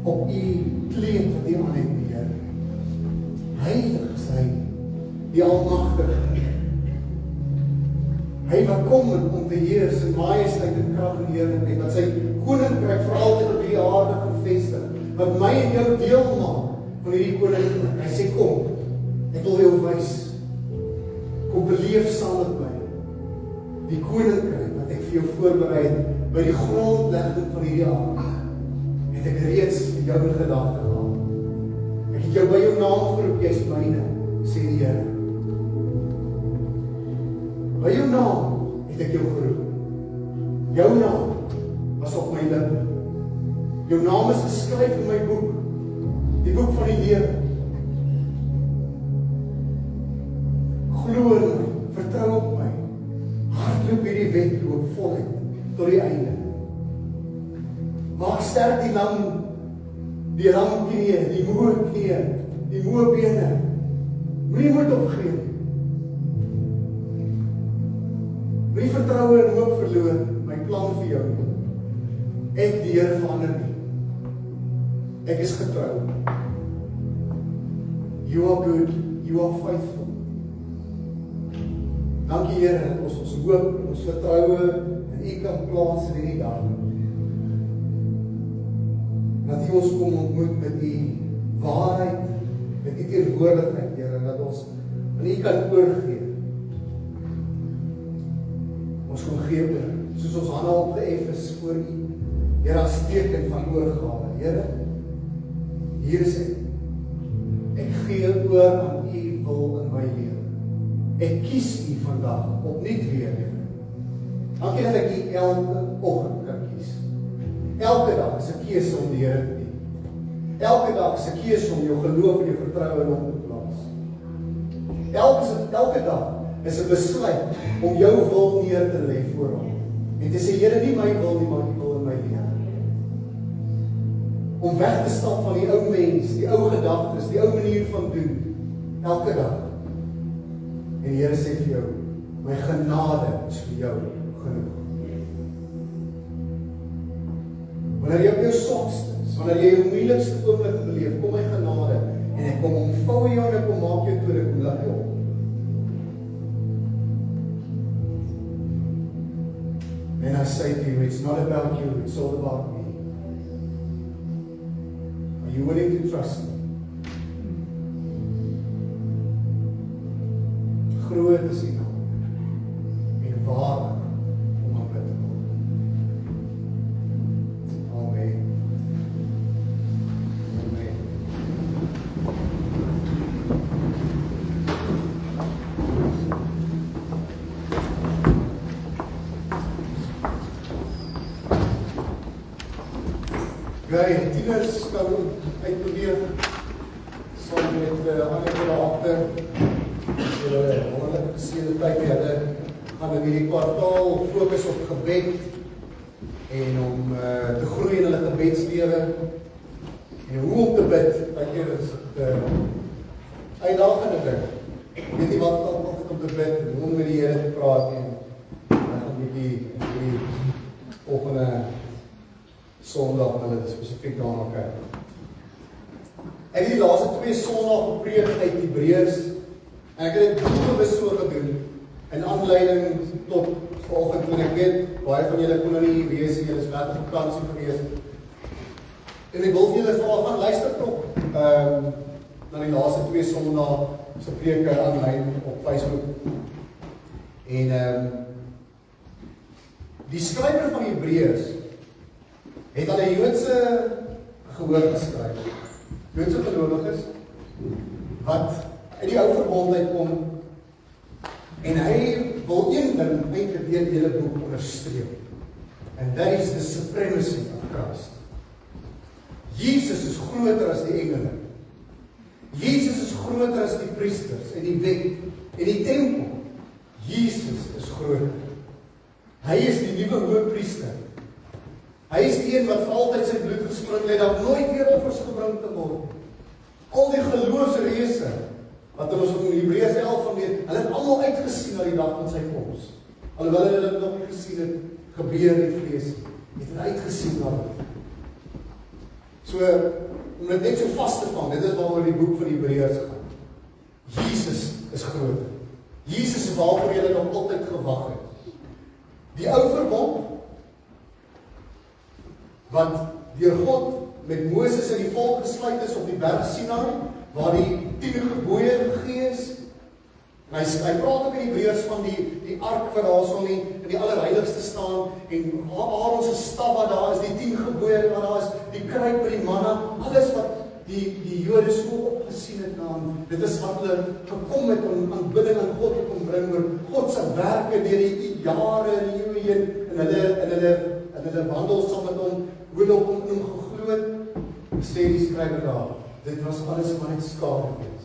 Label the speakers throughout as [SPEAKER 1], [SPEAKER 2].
[SPEAKER 1] op u kleed wat u aan het, die Here. Heilig is hy, die Almagtige. Hy wat kom om te heers in majesteit en krag en heerlikheid, wat sy koninkryk vir altyd op hierdie aarde gevestig, wat my en jou deel maak van hierdie koninkryk. Hy sê kom, ek wil jou wys. Kom beleef saam met my die koninkryk wat ek vir jou voorberei het by die grondlegging van hierdie aarde. Het ek reeds vir jou in gedagte gehad. Ek het jou by jou naam geroep, jy is myne, sê die Here. By jou naam het ek jou geroep. Jou naam was op my lippe. Jou naam is geskryf in my boek, die boek van die lewe. Glo in my, vertrou op my, hardloop hierdie wedloop voluit tot die einde. Maak sterk die lang knie, die moe knie, die moe bene. Moenie moed opgee nie. Moenie vertroue en hoop verloor, my plan vir jou. Ek die Here verander nie. Ek is getrou. You are good, you are faithful. Dankie Here dat ons hoop, ons vertroue in U kan plaas in hierdie dag. Dat U ons kom ontmoet met U waarheid, met U teenwoordigheid, Here, dat ons aan U kan oorgee. Ons kom gee oor, soos ons hande opgehef is voor U. Here, as teken van oorgawe. Here, hier is ek. Ek gee oor aan U wil in my lewe. Ek kies U vandag opnuut weer, Here. Dankie dat ek U elke oggend kan kies. Elke dag is 'n keuse om die Here te dien. Elke dag is 'n keuse om jou geloof en jou vertroue in Hom te plaas. Elke dag is 'n besluit om jou wil neer te lê voor Hom. En te sê, Here, nie my wil nie, maar U wil in my lewe. Om weg te stap van die ou mens, die ou gedagtes, die ou manier van doen. Elke dag. En die Here sê vir jou, my genade is vir jou genoeg. Wanneer jy op jou swakste is, wanneer jy jou moeilikste oomblik beleef, kom my genade, en ek kom omvou jou en ek kom maak jou toe, en ek kom laat jou op. And I say to you, it's not about you, it's all about me. Are you willing to trust me? Groot is U naam, en waarlik om aanbid te word. Amen. Amen. Okay, tieners kan uitbeweeg saam met ander agter. Wonderlike geseënde tyd hulle gaan in hierdie kwartaal fokus op gebed en om te groei in hulle gebedslewe en hoe om te bid. Partykeer is dit uitdagende ding. Weet jy wat om te bid en hoe om met die Here te praat en dan gaan die volgende Sondag hulle spesifiek daarna kyk. Ek het die laaste 2 Sondae gepreek uit Hebreërs. En ek het dit doelbewus so gedoen in aanleiding tot vanoggend toen ek weet, baie van julle kon nou nie hier wees, julle is net op vakansie gewees. En ek wil vir julle gaan luister tog na die laaste 2 Sondae se preke aanlyn op Facebook. En die skrywer van Hebreërs het aan 'n Joodse gehoor geskryf. Joodse gelowiges wat uit die ou verbond uitkom en hy wil een ding eintlik deur die hele boek onderstreep. And that is the supremacy of Christ. Jesus is groter as die engele. Jesus is groter as die priesters en die wet en die tempel. Jesus is groter. Hy is die nuwe hoëpriester. Hy is die een wat vir altyd sy bloed gespring het, dat nooit weer offers gebring te word. Al die geloofsreëse wat ons in Hebreërs 11 van weet, hulle het almal uitgesien na die dag van sy koms. Alhoewel hulle dit nog nie gesien het gebeur in die vlees, het hulle uitgesien na dit. So, om dit net so vas te vang, dit is waaroor die boek van Hebreërs gaan. Jesus is groter. Jesus is waarvoor julle nog altyd gewag het. Die ou verbond, wat deur God met Moses en die volk gesluit is op die berg Sinai, waar die 10 gebooie gegee is. En hy praat ook in Hebreërs van die ark wat daar so in die allerheiligste staan, en Aaron se staf wat daar is, die 10 gebooie wat daar is, die kruik met die manna, alles wat die Jode so opgesien het na hom. Dit is wat hulle gekom het om aanbidding aan God te kom bring oor God se werke deur die jare en die eeue heen, en hulle wandel saam met hom, hoe hulle op hom geglo het. Sê die skrywer daar, dit was alles maar net skade gewees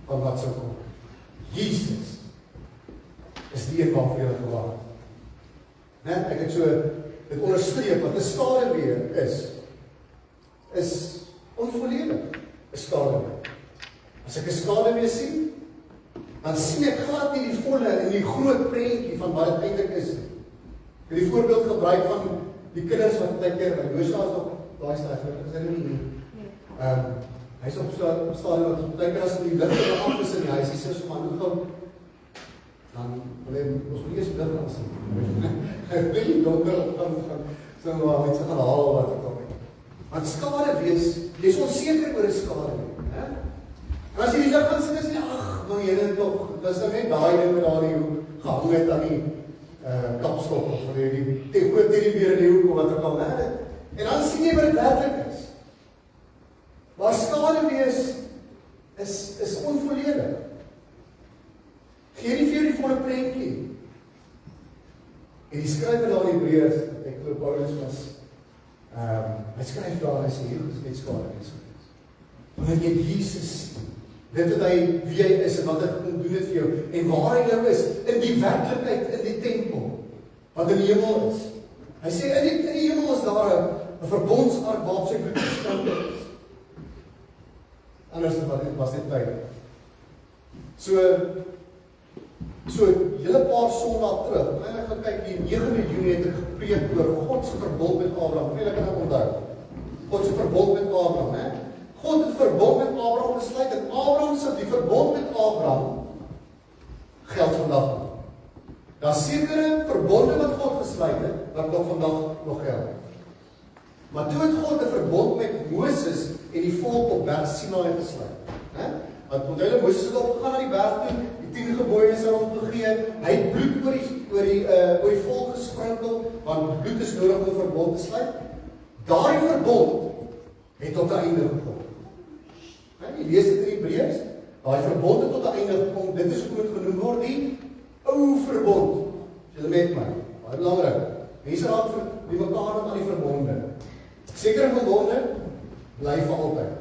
[SPEAKER 1] van wat sou kom. Jesus is die een waarvoor jy gewag het. Ek het so dit onderstreep, wat 'n skade weer is onvolledig, 'n skade weer. As ek 'n skade weer sien, dan sien ek glad nie die volle en die groot prentjie van wat dit eintlik is. Ek het die voorbeeld gebruik van die kinders wat baie keer by Josua is nog daai stadium, is hy nie. Hy's op so 'n stadium wat baie keer as die ligte af is in die huis, hy sê so maar gou dan ons moet eers lig aan sien. Hy wil nie donker opgaan so maar iets gaan haal wat ek kom. Want skade wees, jy is onseker oor 'n skade, hè? En as jy die lig aan sien, is jy ag, maar jy tog, dis nou net daai ding wat daar in die hoek gehang het aan die kapstok of die groot teddybeer in die hoek of wat ook al, hè? En dan sien jy wat dit werklik is. Maar skade wees is onvolledig. Gee nie vir die volle prentjie. En die skrywer daar in Hebreërs, ek glo Paulus was, hy skryf daar, hy sê, hier is net skade wees. Wanneer jy Jesus sien, dit wat hy, wie hy is en wat hy kom doen het vir jou, en waar hy nou is, in die werklikheid, in die tempel, wat in die hemel is. Hy sê, in die hemel is daar 'n verbondsark waarop sy bloed gestamp is. Anders was dit tyd. So hele paar Sondae terug, en ek gaan kyk hier, 9 Junie het ek gepreek oor God se verbond met Abraham. Hoeveel ek kan onthou? God se verbond met Abraham, hè? God het verbond met Abraham gesluit, en Abraham se die verbond met Abraham geld vandag. Daar's sekere verbonde wat God gesluit het, wat nog vandag nog geld. Maar toe het God 'n verbond met Moses en die volk op berg Sinai gesluit, hè? Want onthou Moses het opgegaan na die berg toe, die 10 gebooie is aan hom gegee, hy het bloed oor die volk gesprinkel, want bloed is nodig om 'n verbond te sluit. Daardie verbond het tot 'n einde gekom. Jy lees dit in Hebreërs, daai verbond het tot 'n einde gekom, dit is hoe dit genoem word, die ou verbond. Julle met my, baie belangrik. Mense raak die mekaar aan die verbonde. Sekere verbonde bly vir altyd.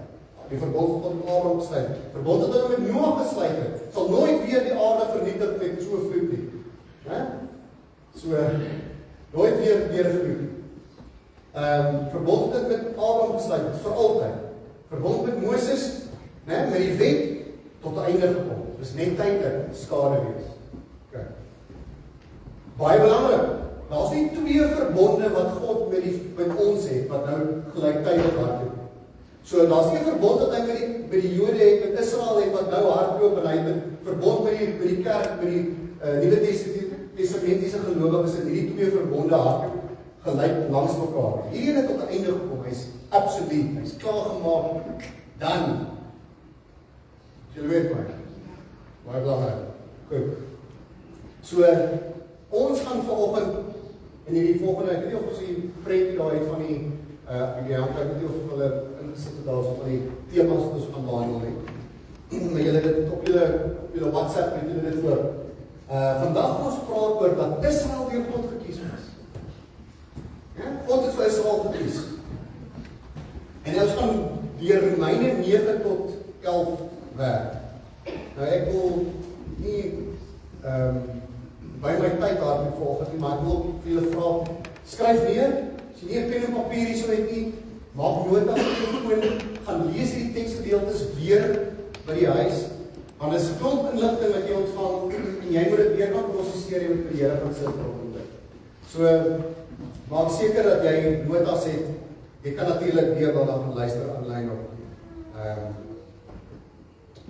[SPEAKER 1] Die verbond wat met Abraham gesluit, verbond wat hy met Noag gesluit het, sal nooit weer die aarde vernietig met so 'n vloed nie. Né? So nooit weer deur 'n vloed. Verbond wat met Abraham gesluit het vir altyd. Verbond met Moses, né, met die wet tot 'n einde gekom. Dis net tydelik skade wees. Okay. Baie belangrik. Daar's nie 2 verbonde wat God met ons het wat nou gelyktydig hardloop. So daar's nie 'n verbond wat hy met die Jode het, met Israel het wat nou hardloop, en hy het 'n verbond met die kerk, met die Nuwe Testamentiese gelowiges, en hierdie 2 verbonde hardloop gelyk langs mekaar. Hierdie het tot 'n einde gekom. Hy's absoluut, hy's klaar gemaak. Dan jy weet my. Baie belangrik. Goed. So ons gaan vanoggend in hierdie volgende, ek weet nie of ons die prentjie daar het van die ek weet nie of hulle ingesit het daar so van die temas wat ons gaan behandel nie. Maar julle dit op julle WhatsApp het julle dit voor. Vandag gaan ons praat oor dat Israel deur God gekies was. Ja, God het vir Israel gekies. En ons gaan deur Romeine 9 tot 11 werk. Nou ek wil nie by my tyd daar met volgende nie, maar ek wil vir julle vra, skryf neer, as jy nie 'n pen en papier hier so het nie, maak nota op jou foon, gaan lees die teksgedeeltes weer by die huis, want dit is 'n klomp inligting wat jy ontvang, en jy moet dit weer kan prosesseer en met die Here gaan sit volgende. So, maak seker dat jy notas het, Jy kan natuurlik weer daarna gaan luister aanlyn op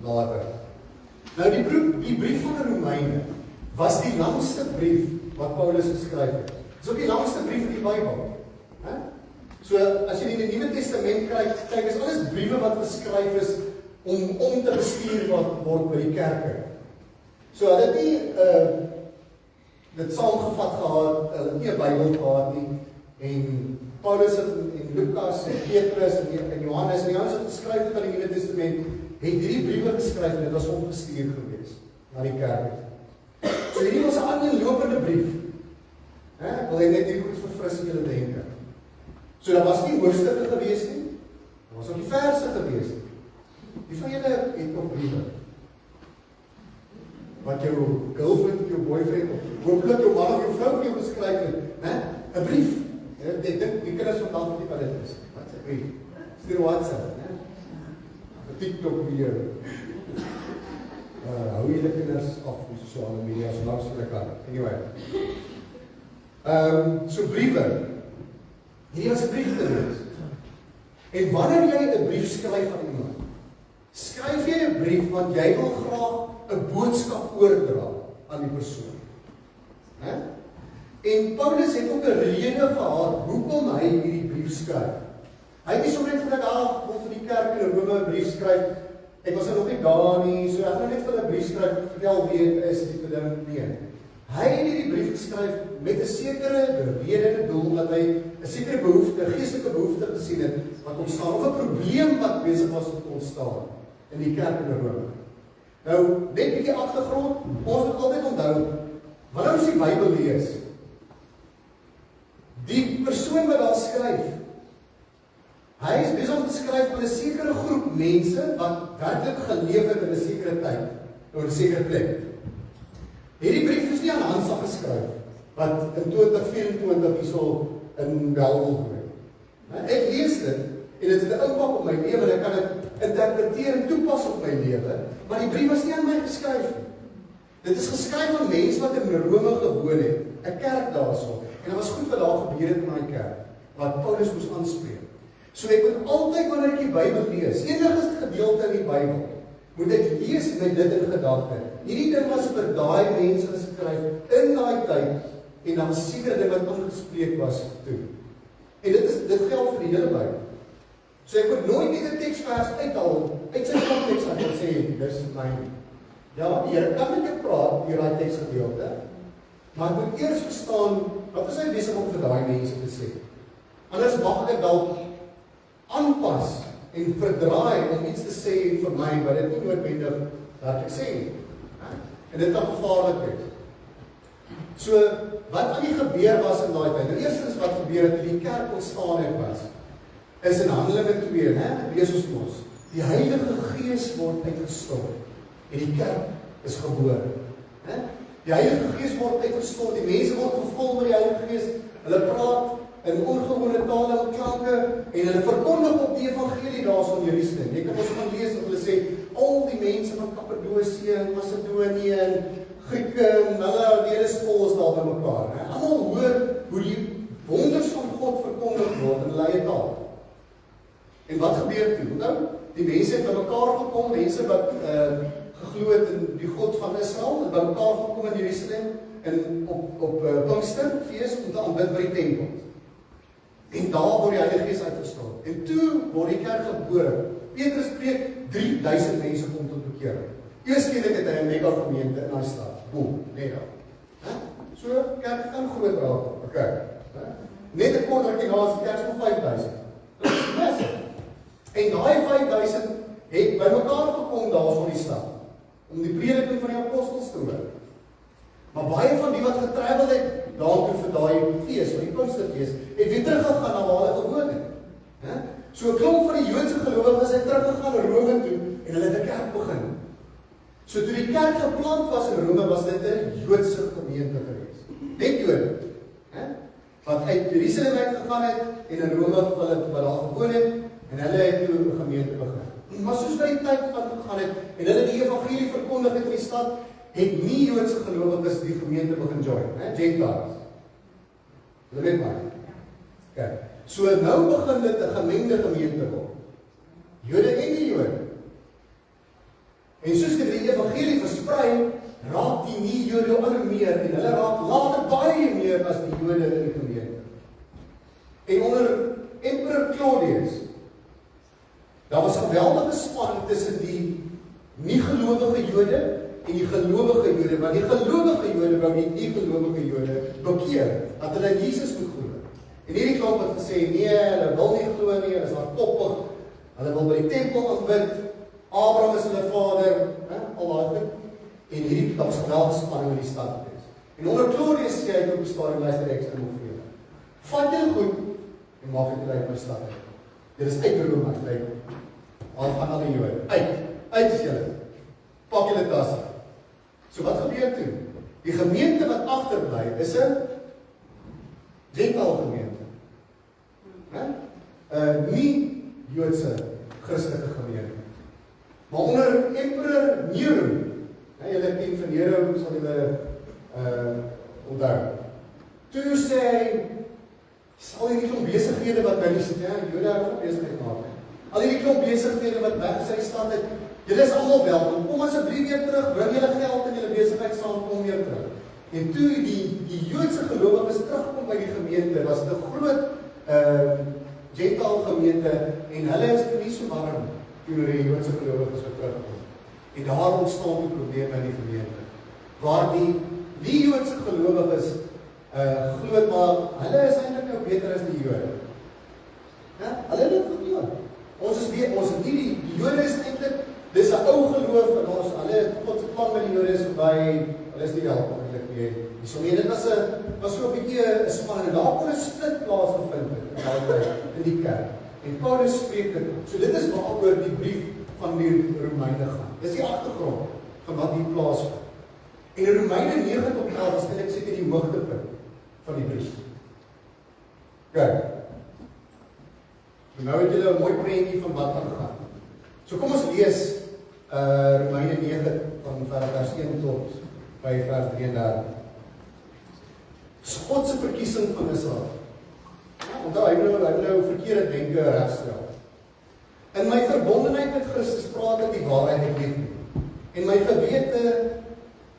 [SPEAKER 1] later. Nou die brief van die Romeine was die langste brief wat Paulus geskryf het. Dit is ook die langste brief in die Bybel. So as jy in die Nuwe Testament kyk, is alles briewe wat geskryf is om te bestuur word by die kerke. So hulle het nie dit saamgevat gehad, hulle het nie 'n Bybel gehad nie, en Paulus en Lukas en Petrus en Johannes en die ouens wat geskryf het aan die Nuwe Testament, het hierdie briewe geskryf en dit was opgestuur gewees na die kerk. So hierdie was 'n aanlopende brief. Wil jy net hier goed verfris in julle denke. So daar was nie hoofstukke gewees nie, daar was ook die verse gewees nie. Die van julle het ook briewe. Wat jou girlfriend of jou boyfriend of hooplik jou man of jou vrou vir jou geskryf het, 'n brief. Ek dink die kinders vandag weet nie wat dit is. Wat 'n brief? Stuur WhatsApp, TikTok video. Hou julle kinders af van sosiale media so lank as hulle kan. Anyway. So briewe. Hierdie was 'n brief gewees. En wanneer jy 'n brief skryf aan iemand, skryf jy 'n brief want jy wil graag 'n boodskap oordra aan die persoon. En Paulus het ook 'n rede gehad hoekom hy hierdie brief skryf. Hy het nie sommer net gedink, ek wil vir die kerk in Rome 'n brief skryf. Ek was nog nie daar nie, so ek gaan net vir 'n brief skryf en vertel wie dit is, die ding nie. Hy het hierdie brief geskryf met 'n sekere rede en doel, dat hy 'n sekere behoefte, 'n geestelike behoefte gesien het wat ontstaan, of 'n probleem wat besig was om te ontstaan in die kerk in Rome. Nou, net 'n bietjie agtergrond, ons moet altyd onthou, wanneer ons die Bybel lees, die persoon wat daar skryf, hy is besig om te skryf van 'n sekere groep mense wat werklik geleef het in 'n sekere tyd, op 'n sekere plek. Hierdie brief is nie aan Hansa geskryf, wat in 2024 hierso in Bellville bly. Ek lees dit, en dit het 'n impak op my lewe, en ek kan dit interpreteer en toepas op my lewe, maar die brief was nie aan my geskryf nie. Dit is geskryf aan mense wat in Rome gewoon het, 'n kerk daarso, en daar was goed wat daar gebeur het in my kerk, wat Paulus moes aanspreek. So ek moet altyd wanneer ek die Bybel lees, enige gedeelte in die Bybel, moet ek lees met dit in gedagte. Hierdie ding was vir daai mense geskryf in daai tyd, en dan sekere ding wat aangespreek was toe. En dit geld vir die hele Bybel. So ek moet nooit net 'n teksvers uithaal, uit sy konteks en sê, dis myne. Ja, Here kan met jou praat oor daai teksgedeelte, maar ek moet eers verstaan, wat is hy besig om vir daai mense te sê? Anders mag ek dalk aanpas en verdraai om iets te sê vir my, wat dit nie noodwendig dat ek sê nie. En dit kan gevaarlik wees. So, wat aan die gebeur was in daai tyd, eerstens wat gebeur het, die kerk ontstaan het was, is in Handelinge 2, lees ons mos, die Heilige Gees word uitgestort, en die kerk is gebore. Die Heilige Gees word uitgestort, die mense word gevul met die Heilige Gees, hulle praat in ongewone tale en klanke, en hulle verkondig op die evangelie daar in Jerusalem. Jy kan ons gaan lees dat hulle sê, al die mense van Kappadosie en Macedonië en Grieke en hulle hele skool is daar by mekaar. Almal hoor hoe die wonders van God verkondig word in hulle eie taal. En wat gebeur toe? Nou, die mense het by mekaar gekom, mense wat geglo het in die God van Israel, het by mekaar gekom in Jerusalem en op Pinksterfees om te aanbid by die tempel. En daar word die Heilige Gees uitgestort. En toe word die kerk gebore. Petrus preek 3000 mense kom tot bekering. Eerstens het hy 'n mega gemeente in daai stad. Boom, mega. So kerk kan groot raak. Okay. Net 'n kort rukkie na is die kerk van 5000. Dit is massief. En daai 5000 het bymekaar gekom daar so in die stad om die prediking van die apostels te hoor. Maar baie van die wat getravel het daartoe vir daai fees, vir die Pinksterfees, het weer teruggegaan na waar hulle gewoon het. So 'n klomp van die Joodse gelowiges het teruggegaan na Rome toe en hulle het 'n kerk begin. So toe die kerk geplant was in Rome, was dit 'n Joodse gemeente geweest. Net Jode. Wat uit Jerusalem uitgegaan het en in Rome wat daar gewoon het en hulle het toe 'n gemeente begin. Maar soos by die tyd aangegaan het en hulle die evangelie verkondig het in die stad, het nie Joodse gelowiges die gemeente begin join, Gentiles. Hulle weet maar. Okay. So nou begin dit 'n gemengde gemeente word. Jode en die Jode. En soos dit die evangelie versprei, raak die nie-Jode al meer en hulle raak later baie meer as die Jode in die gemeente. En onder Emperor Claudius, daar was 'n geweldige spanning tussen die nie-gelowige Jode en die gelowige Jode, want die gelowige Jode wou die nie-gelowige Jode bekeer, dat hulle in Jesus moet glo. En hierdie klomp het gesê, nee, hulle wil nie glo nie, hulle is hardkoppig, hulle wil by die tempel aanbid, Abraham is hulle vader, al daai goed. En hierdie was geweldige spanning in die stad is. En onder Claudius sê hy op die stadium, luister ek stem op vir julle. Vat julle goed en maak dit uit my stad uit. Dit is uit Rome, uit. Al van al die Jode. Uit is julle. Pak julle tasse. So wat gebeur toe? Die gemeente wat agterbly is 'n Gentile gemeente. Nie Joodse Christelike gemeente. Maar onder Emperor Nero, julle ken van Nero, sal julle onthou. Toe sê hy, al hierdie klomp besighede wat by die Jode ook besigheid maak. Al hierdie klomp besighede wat weg sy stand het, julle is almal welkom. Kom asseblief weer terug, bring julle geld en julle besigheid saam, kom weer terug. En toe die Joodse gelowiges terugkom by die gemeente, was dit 'n groot Gentile gemeente en hulle is nie so warm toe die Joodse gelowiges terugkom. En daar ontstaan die probleme in die gemeente. Waar die Joodse gelowiges glo maar hulle is eintlik nou beter as die Jode. Hulle het dit geglo. Ons is nie die Jode is eintlik, dis 'n ou geloof en ons God se plan met die Jode is verby. Hulle is nie welkom eintlik nie. So dit was so 'n bietjie 'n spanning. Daar kon 'n split plaasgevind het in die kerk. En Paulus spreek dit. So dit is waaroor die brief van die Romeine gaan. Dis die agtergrond van wat hier plaasvind. En in Romeine 9 tot 11 is eintlik seker die hoogtepunt van die brief. Kyk. Nou het julle 'n mooi prentjie van wat aangaan. So kom ons lees Romeine 9 van vers 1 tot by vers 33. God se verkiesing van Israel. Onthou hy nou verkeerde denke regstel. In my verbondenheid met Christus praat ek die waarheid ek weet nie. En my gewete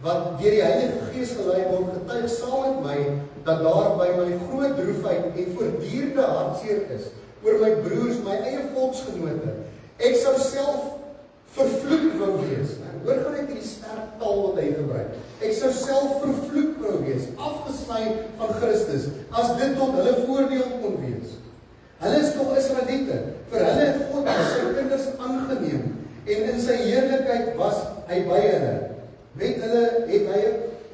[SPEAKER 1] wat deur die Heilige Gees gelei word, getuig saam met my dat daar by my groot droefheid en voortdurende hartseer is oor my broers, my eie volksgenote. Ek sou self vervloek wou wees. Hoor gaan ek die sterk taal wat hy gebruik. Ek sou self vervloek wou wees, afgesny van Christus, as dit tot hulle voordeel kon wees. Hulle is nog Israeliete, vir hulle het God sy kinders aangeneem, en in sy heerlikheid was hy by hulle. Met hulle het hy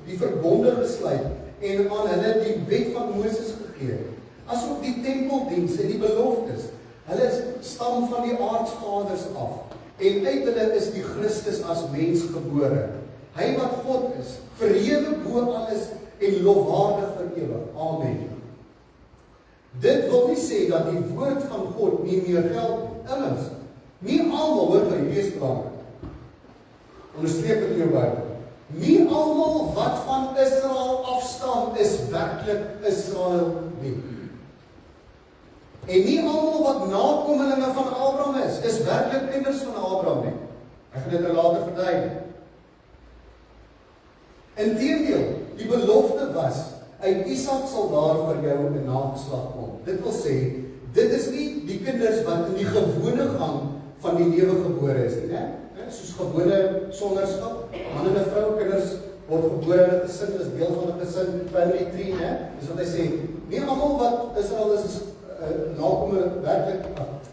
[SPEAKER 1] die verbonde gesluit, en aan hulle die wet van Moses gegee, asook die tempeldiens en die beloftes. Hulle stam van die aardsvaders af, en uit hulle is die Christus as mens gebore. Hy wat God is, verhewe bo alles en lofwaardig vir ewig. Amen. Dit wil nie sê dat die woord van God nie meer geld nie. Immers, nie almal, hoor jy, wees belangrik. Onderstreep dit in jou Bybel. Nie almal wat van Israel afstam is werklik Israel nie. En nie almal wat nakomelinge van Abraham is werklik kinders van Abraham nie. Ek gaan dit nou later verduidelik. Inteendeel, die belofte was, uit Isak sal daar vir jou 'n nageslag kom. Dit wil sê, dit is nie die kinders wat in die gewone gang van die lewe gebore is nie, né? Soos gewone sonderskap, man en 'n vrou, kinders word gebore in 'n gesin, is deel van 'n gesin, family tree, né? Dis wat hy sê, nie almal wat Israel is nakome werklik,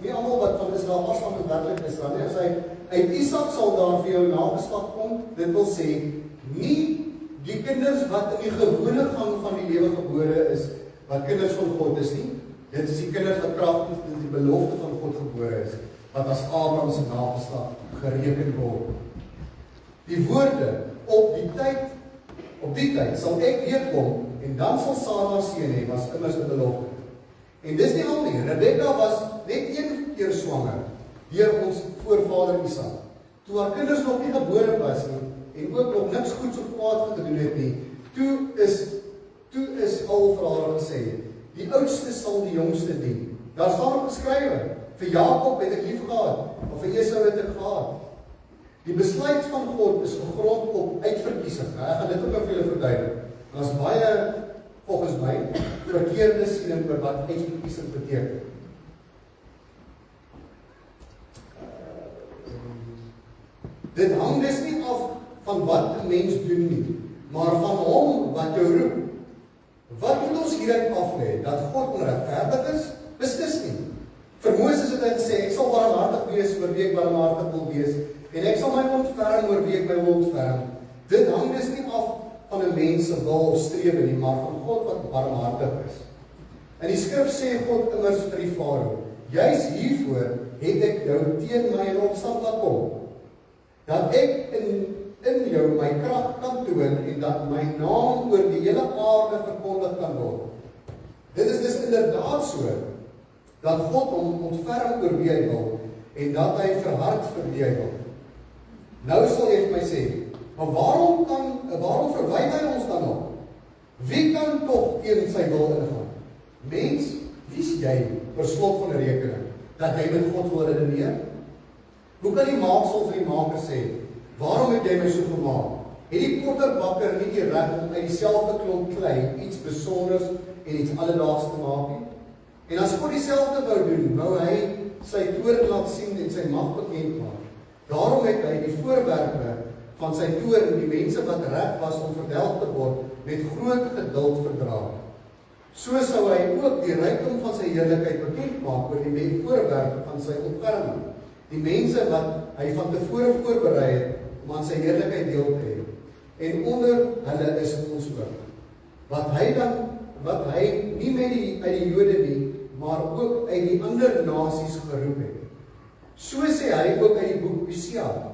[SPEAKER 1] nie almal wat van Israel afstam is werklik Israel nie. As hy uit Isak sal daar vir jou nageslag kom, dit wil sê, nie die kinders wat in die gewone gang van die lewe gebore is, wat kinders van God is nie. Dit is die kinders wat kragtig die belofte van God gebore is, wat as Abraham se nageslag gereken word. Die woorde, op die tyd sal ek weer kom, en dan sal Sara seun hê, was immers 'n belofte. En dis nie al nie, Rebekka was net een keer swanger, deur ons voorvader Isak. Toe haar kinders nog nie gebore was nie, en ook nog niks goeds of kwaad gedoen het nie, toe is al vir haar gesê, die oudste sal die jongste dien. Daar staan ook geskrywe, vir Jakob het ek lief gehad, of vir Esau het ek gehad. Die besluit van God is gegrond op uitverkiesing. Ek gaan dit ook vir julle verduidelik. Daar is baie, volgens my, verkeerde siening oor wat uitverkiesing beteken. Dit hang dus nie af van wat 'n mens doen nie, maar van hom wat jou roep. Wat moet ons hieruit aflei? Dat God onregverdig is? Beslis nie. Vir Moses het hy gesê, ek sal barmhartig wees oor wie ek barmhartig wil wees, en ek sal my ontferm oor wie ek my wil ontferm. Dit hang dus nie af van 'n mens se wil of strewe nie, maar van God wat barmhartig is. En die skrif sê God immers vir die Farao, juis hiervoor het ek jou teen my in opstand laat kom, dat ek in jou my krag kan toon en dat my naam oor die hele aarde verkondig kan word. Dit is dus inderdaad so, dat God hom ontferm oor wie hy wil, en dat hy verhard vir wie hy wil. Nou sal jy vir my sê, maar waarom verwyd hy ons dan nog? Wie kan tog teen sy wil ingaan? Mens, wie is jy, per slot van 'n rekening, dat jy met God wil redeneer? Hoe kan die maaksel vir die maker sê, waarom het jy my so gemaak? Het die potterbakker nie die reg om uit dieselfde klomp klei iets besonders en iets alledaags te maak nie? En as God dieselfde wou doen, wou hy sy toorn laat sien en sy mag bekend maak. Daarom het hy die voorwerpe van sy toorn, die mense wat reg was om verdelg te word, met groot geduld verdra. So sou hy ook die rykdom van sy heerlikheid bekend maak oor die voorwerpe van sy ontferming. Die mense wat hy van tevore voorberei het om aan sy heerlikheid deel te hê. En onder hulle is ons ook. Wat hy nie met uit die Jode nie, maar ook uit die ander nasies geroep het. So sê hy ook uit die boek Hosea,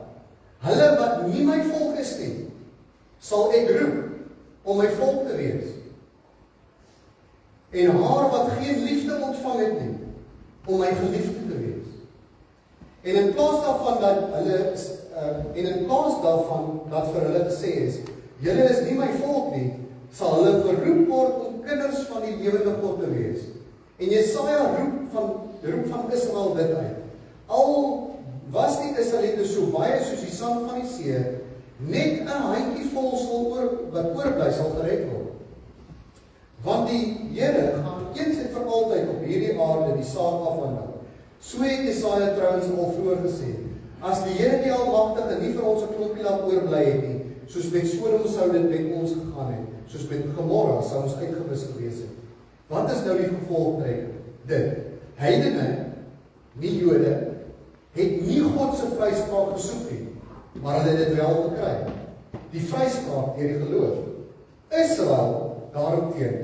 [SPEAKER 1] hulle wat nie my volk is nie, sal ek roep om my volk te wees. En haar wat geen liefde ontvang het nie, om my geliefde te wees. En in plaas daarvan dat vir hulle gesê is, julle is nie my volk nie, sal hulle geroep word om kinders van die lewende God te wees. En Jesaja roep van Israel dit uit. Al was die Israeliete so baie soos die sand van die see, net 'n handjievol wat oorbly sal gered word. Want die Here gaan eens en vir altyd op hierdie aarde die saak afhandel. So het Jesaja trouwens al vroeër gesê, as die Here die Almagtige nie vir ons 'n klompie laat oorbly het nie, soos met Sodom sou dit met ons gegaan het, soos met Gomorra sou ons uitgewis gewees het. Wat is nou die gevolgtrekking? Dit, heidene, nie Jode, het nie God se vryspraak gesoek nie, maar hulle het dit wel gekry. Die vryspraak deur die geloof. Israel, daaromteen,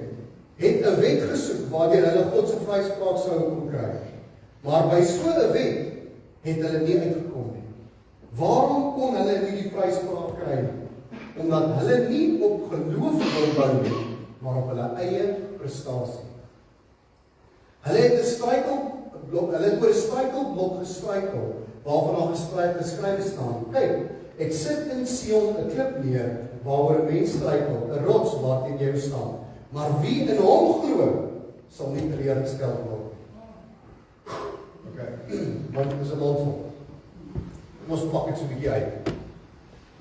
[SPEAKER 1] het 'n wet gesoek waardeur hulle God se vryspraak sou kon kry. Maar by so 'n wet het hulle nie uitgekom nie. Waarom kon hulle nie die vryspraak kry nie? Omdat hulle nie op geloof wou bou nie, maar op hulle eie prestasie. Hulle het oor 'n struikelblok gestruikel, waarvan daar geskrywe staan, kyk, ek sit in Sion 'n klip neer, waaroor 'n mens struikel, 'n rots waarteen jy staan. Maar wie in hom glo, sal nie teleurgestel word. Okay, want dit is 'n mondvol. Ons pak dit so 'n bietjie uit.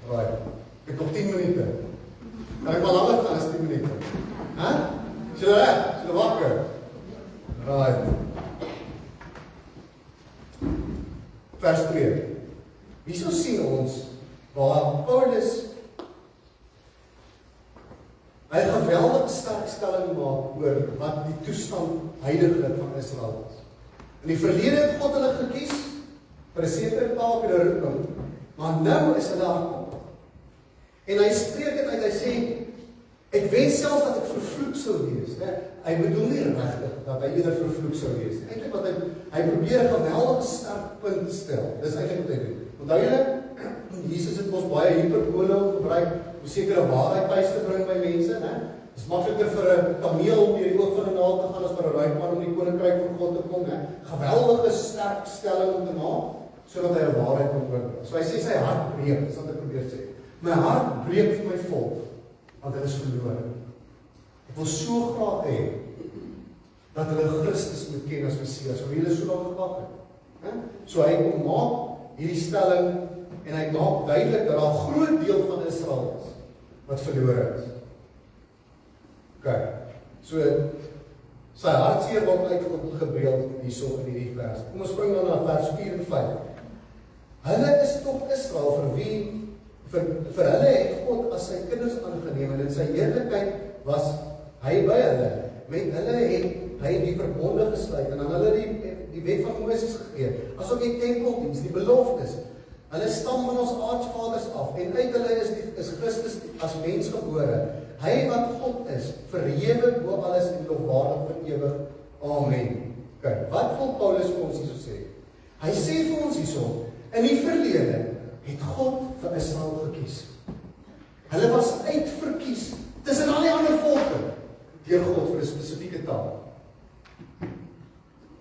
[SPEAKER 1] Right. Ek nog 10 minute. Kan ek maar langer gaan as 10 minute? Is julle reg? Is julle wakker? Right. Vers 2. Hierso sien ons waar Paulus hy 'n geweldige sterk stelling maak oor wat die toestand heiliglik van Israel is. In die verlede het God hulle gekies vir 'n sekere taak en 'n roeping, maar nou is hulle hardop. En hy spreek dit uit, hy sê, ek wens selfs dat ek vervloek sou wees. Hy bedoel nie regtig dat hy eerder vervloek sou wees. Eintlik wat hy probeer 'n geweldige sterk punt stel. Dis eintlik wat hy doen. Onthou julle, Jesus het ons baie hiperbole gebruik om sekere waarheid tuis te bring by mense, né? Dit is makliker vir 'n kameel om deur die oog van 'n naald te gaan as vir 'n ryk man om die koninkryk van God te kom, né? Geweldige sterk stelling om te maak sodat hy 'n waarheid kan oorbring. So hy sê sy hart breek, dis wat ek probeer sê. My hart breek vir my volk, want hulle is verlore. Ek wil so graag hê dat hulle Christus moet ken as Messias, vir wie hulle so lank gewag het. So hy kom maak hierdie stelling, en hy maak duidelik dat daar 'n groot deel van Israel is, wat verlore is. OK, so, sy hartseer word uitgebeeld hierso in hierdie vers. Kom ons spring dan na vers 4 en 5. Hulle is tog Israel, vir wie, vir hulle het God as sy kinders aangeneem, en in sy heerlikheid was hy by hulle. Met hulle het hy die verbonde gesluit, en aan hulle die wet van Moses gegee, asook die tempeldiens, die beloftes. Hulle stam van ons aartsvaders af, en uit hulle is Christus as mens gebore. Hy wat God is, verhewe bo alles en lofwaardig vir ewig. Amen. Kyk, wat wil Paulus vir ons hierso sê? Hy sê vir ons hierso, in die verlede het God vir Israel gekies. Hulle was uitverkies tussen al die ander volke deur God vir 'n spesifieke taak.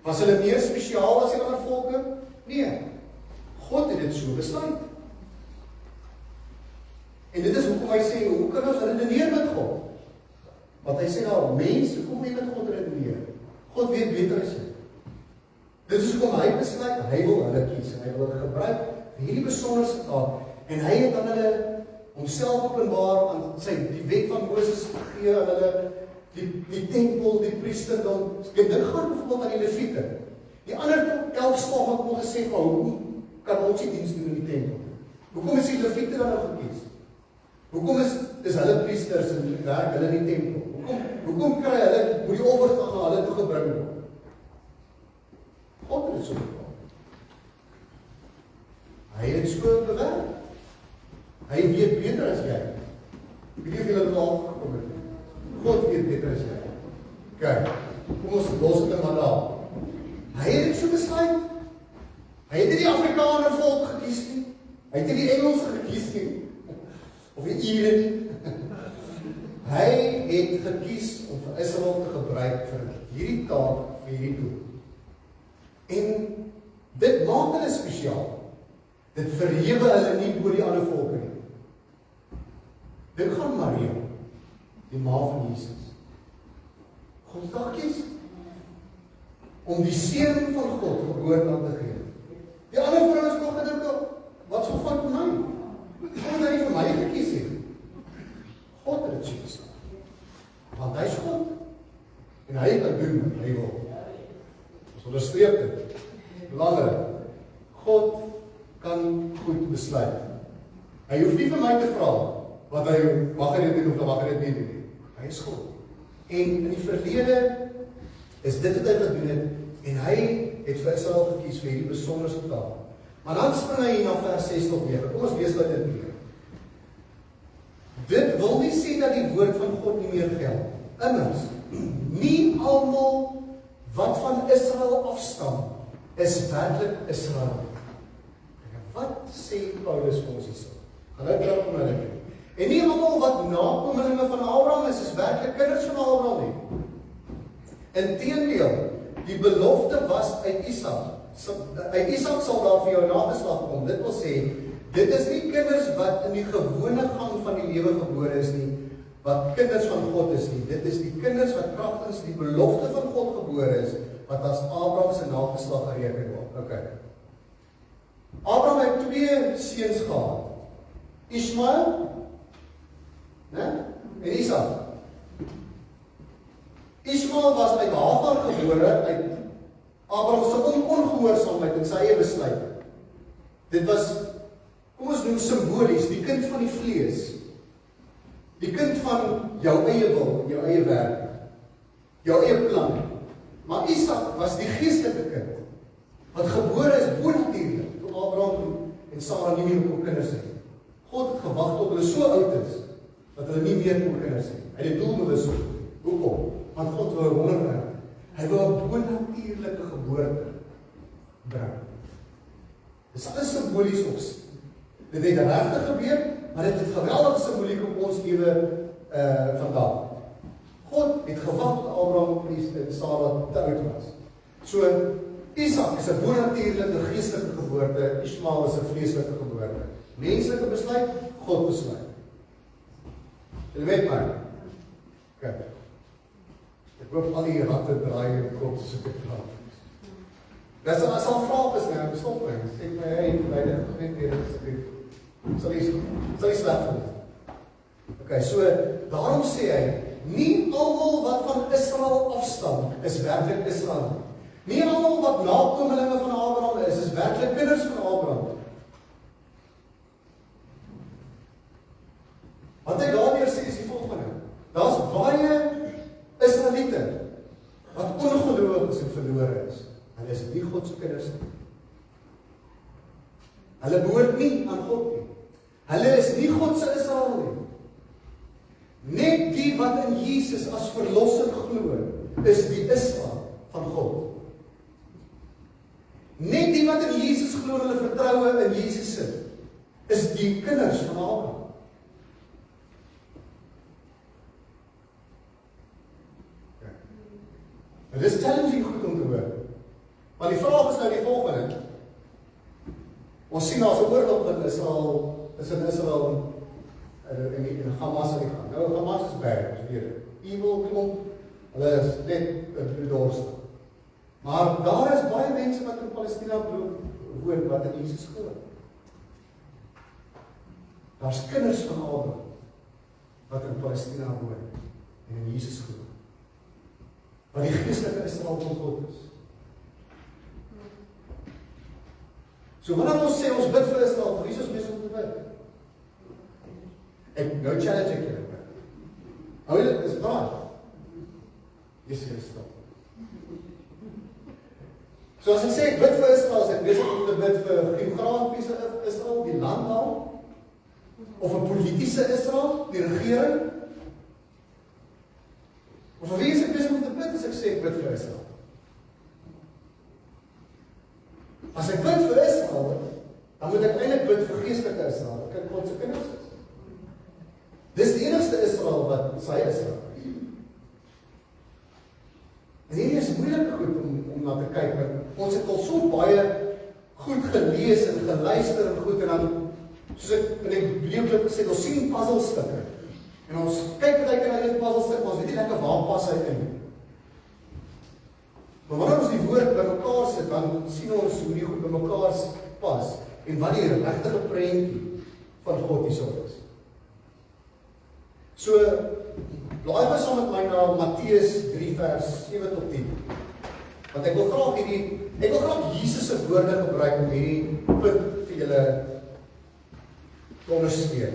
[SPEAKER 1] Was hulle meer spesiaal as die ander volke? Nee. God het dit so besluit. En dit is hoekom hy sê, hoe kan ons redeneer met God? Want hy sê nou, mense, hoe kom jy met God redeneer? God weet beter as jy. Dit is hoekom hy besluit, hy wil hulle kies, en hy wil hulle gebruik vir hierdie besonderse taak, en hy het aan hulle homself openbaar, aan die wet van Moses gegee, aan hulle die tempel, die priesterdom. Dit gaan bijvoorbeeld aan die Leviete. Die ander 11 stamme het nog gesê, maar hoe kan ons die diens doen in die tempel? Hoekom is die Leviete dan nou gekies? Hoekom is hulle priesters en werk hulle in die tempel? Hoekom kry hulle, moet die offers dan na hulle toe gebring word? God het dit so bepaal. Hy het so bewerk. Hy weet beter as jy. Ek weet nie of jy dit al gekom het. God weet beter as jy. Kyk, kom ons los dit maar daar. Hy het dit so besluit. Hy het nie die Afrikaner volk gekies nie. Hy het nie die Engelse gekies nie. Of die Ire nie. Hy het gekies om vir Israel te gebruik vir hierdie taak, vir hierdie doel. En dit maak hulle spesiaal. Dit verhewe hulle nie oor die ander volke nie. Dit gaan Maria, die ma van Jesus. God dag kies om die seun van God geboorte aan te gee. Die ander vrouens nog gedink, wat so van my? God het vir my gekies het. God het dit so gesê. Want hy is God. En hy kan doen wat hy wil. Ons onderstreep dit. Belangrik. God kan goed besluit. Hy hoef nie vir my te vra, wat hy mag hy dit doen of mag hy dit nie doen. Hy is God. En in die verlede is dit wat hy gedoen het, en hy het vir Israel gekies vir hierdie besonderse taak. Maar dan spring hy hier na vers 6 tot 9. Kom ons lees dit weer. Dit wil nie sê dat die woord van God nie meer geld. Immers, nie almal wat van Israel afstam, is werklik Israel. Wat sê Paulus vir ons hierso? Gaan nou praat om hulle. En nie almal wat nakomelinge van Abraham is werklik kinders van Abraham nie. Inteendeel, die belofte was uit Isak. Uit Isak sal daar vir jou nageslag kom. Dit wil sê, dit is nie kinders wat in die gewone gang van die lewe gebore is nie, wat kinders van God is nie. Dit is die kinders wat kragtens die belofte van God gebore is, wat as Abraham se nageslag gereken word. Okay. Abraham het 2 seuns gehad. Ismael, en Isak. Ismael was uit Hagar gebore, uit Abraham se ongehoorsaamheid en sy eie besluit. Dit was, kom ons noem simbolies, die kind van die vlees. Die kind van jou eie wil, jou eie werk, jou eie plan. Maar Isak was die geestelike kind, wat gebore is bonatuurlik, toe Abraham en Sarah nie meer kon kinders hê. God het gewag tot hulle so oud is, dat hulle nie meer kon kinders hê. Hy het doelbewus so. Hoekom? Want God wou 'n wonderwerk. Hy wou 'n bonatuurlike geboorte bring. Dis alles simbolies ons. Dit het regtig gebeur, maar dit het geweldige simboliek op ons lewe vandag. God het gewag tot Abraham en Sarah te oud was. So, Isak is 'n bonatuurlike geestelike geboorte, Ismael is 'n vleeslike geboorte. Menslike besluit, God besluit. Julle weet maar. Kyk. hoop al die ratte draai in die kop soos ek praat. Dis as al vraag is nou, stop my, sê my, hey, leide, net weer asseblief. Sal jy sleg vind. Okay, so, daarom sê hy, nie almal wat van Israel afstam, is werklik Israel. Nie almal wat nakomelinge van Abraham is werklik kinders van Abraham. Wat hy daardeur sê is die volgende. Daar's baie Israeliete wat ongelowig is en verlore is. Hulle is nie God se kinders nie. Hulle behoort nie aan God nie. Hulle is nie God se Israel nie. Net die wat in Jesus as verlosser glo, is die Israel van God. Net die wat in Jesus glo en hulle vertroue in Jesus sit, is die kinders van Abraham. Dit is challenging goed om te hoor. Maar die vraag is nou die volgende. Ons sien daar 'n oorlog in Israel, in Hamas aan die gang. Nou, Hamas is bad, ons weet. Evil klomp, hulle is net bloeddorstig. Maar daar is baie mense wat in Palestina woon, wat in Jesus glo. Daar's kinders van Abraham, wat in Palestina woon, en in Jesus glo. Wat die geestelike Israel van God is. So wanneer ons sê ons bid vir Israel, vir wie is ons besig om te bid? Ek nou challenge ek julle. Hou julle is waar. Jesus Christus. So as ek sê ek bid vir Israel, as ek besig om te bid vir geografiese Israel, die land daar, of 'n politiese Israel, die regering, of vir wie is ek besig om te bid as ek sê ek bid vir Israel? As ek bid vir Israel, dan moet ek eintlik bid vir geestelike Israel, kyk God se kinders is. Dis die enigste Israel wat sy Israel is. En hierdie is moeilik goed om na te kyk, want ons het al so baie goed gelees en geluister en goed, en dan, soos ek in die videoklip gesê, ons sien puzzelstukke, en ons kyk wat ek in die puzzelstuk, maar ons weet nie lekker waar pas hy in. Maar wanneer ons die woord by mekaar sit, dan sien ons hoe die goed by mekaar pas, en wat die regte prentjie van God hierso is. So, blaai maar saam met my na Matteus 3 vers 7 tot 10. Want ek wil graag Jesus se woorde gebruik om hierdie punt vir julle te ondersteun.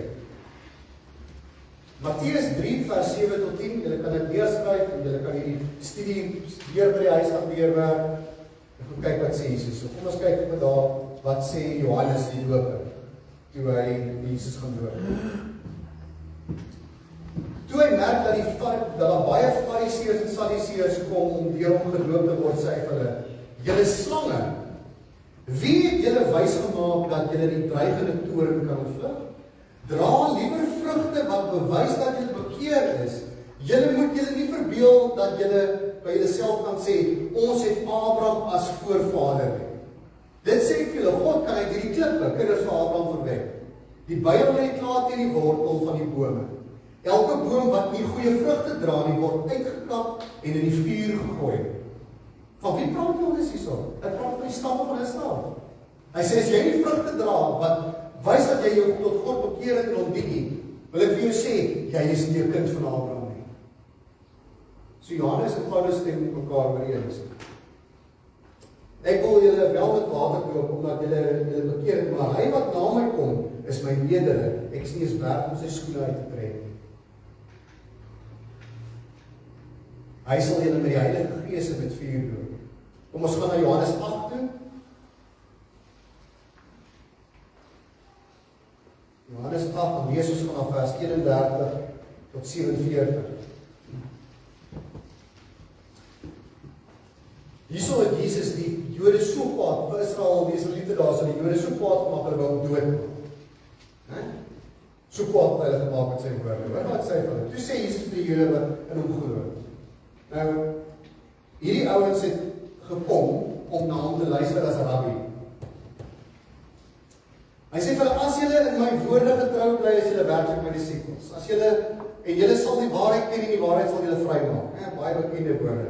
[SPEAKER 1] Matteus 3 vers 7 tot 10, julle kan dit neerskryf en julle kan hierdie studie studeer by die huis aan deurwerk. En kyk wat sê Jesus. So kom ons kyk op daar wat sê Johannes die Doper toe hy Jesus gaan doop. Toe hy merk dat daar baie Fariseërs en Sadduseërs kom om deur hom gedoop te word, sê hy vir hulle: "Julle slange, wie het julle wys gemaak dat julle die dreigende toorn kan ontvlug? Dra liewer vrugte wat bewys dat julle bekeer is. Julle moet julle nie verbeel dat julle by julleself kan sê, ons het Abraham as voorvader nie. Dit sê ek vir julle, God kan uit hierdie klippe kinders van Abraham verwek. Die Bybel lê klaar teen die wortel van die bome. Elke boom wat nie goeie vrugte dra nie, word uitgekap en in die vuur gegooi." Van wie praat ons hierso? Hy praat van die stamme van Israel. Hy sê, as jy nie vrugte dra wat wys dat jy jou tot God bekeer het en hom dien, wil ek vir jou sê, jy is nie 'n kind van Abraham nie. So Johannes en Paulus stem mekaar ooreen. Ek wil julle wel met water doop omdat julle bekeer het, maar hy wat na my kom, is my meerdere. Ek is nie eens werd om sy skoene uit te trek. Hy sal julle met die Heilige Gees en met vuur doop. Kom ons gaan na Johannes 8 toe. Johannes 8, lees ons vanaf vers 31 tot 47. Hierso het Jesus die Jode so kwaad, vir Israel, die Israeliete daar, so die Jode so kwaad gemaak, hulle wou hom dood. So kwaad hulle gemaak met sy woorde. Wat sê hy van dit? Toe sê Jesus vir die Jode wat in hom glo. Nou, hierdie ouens het gekom om na hom te luister as rabbi. Hy sê vir hulle, as julle in my woorde getrou bly, is julle werklik my disippels. As julle en julle sal die waarheid ken en die waarheid sal julle vrymaak. Baie bekende woorde.